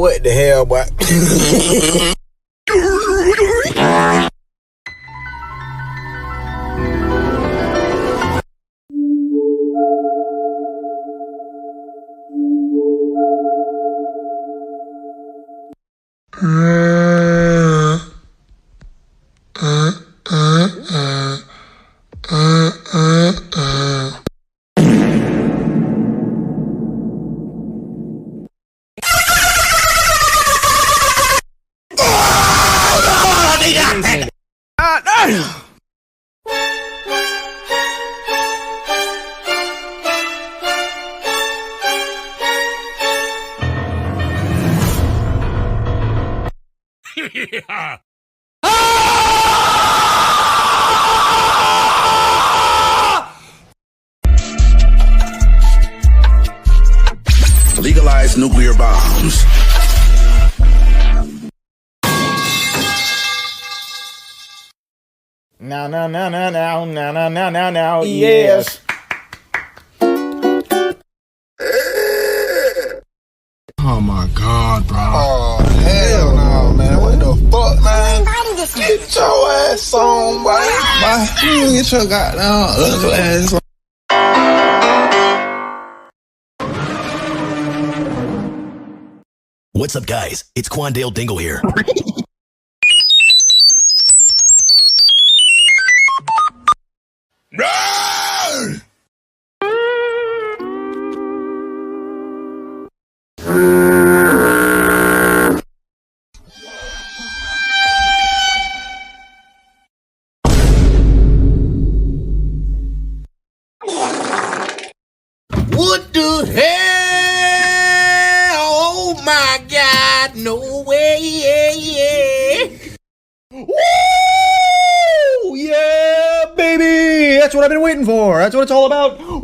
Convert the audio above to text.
what the hell, boy? Yeah. Legalize nuclear bombs. Now, yes. Oh my God, bro. Oh, hell no, man. What the fuck, man? Get your ass on, boy. Get your goddamn ugly ass on. What's up, guys? It's Quandale Dingle here. What the hell? Oh my God, no way. Woo! Yeah, baby! That's what I've been waiting for. That's what it's all about. Woo!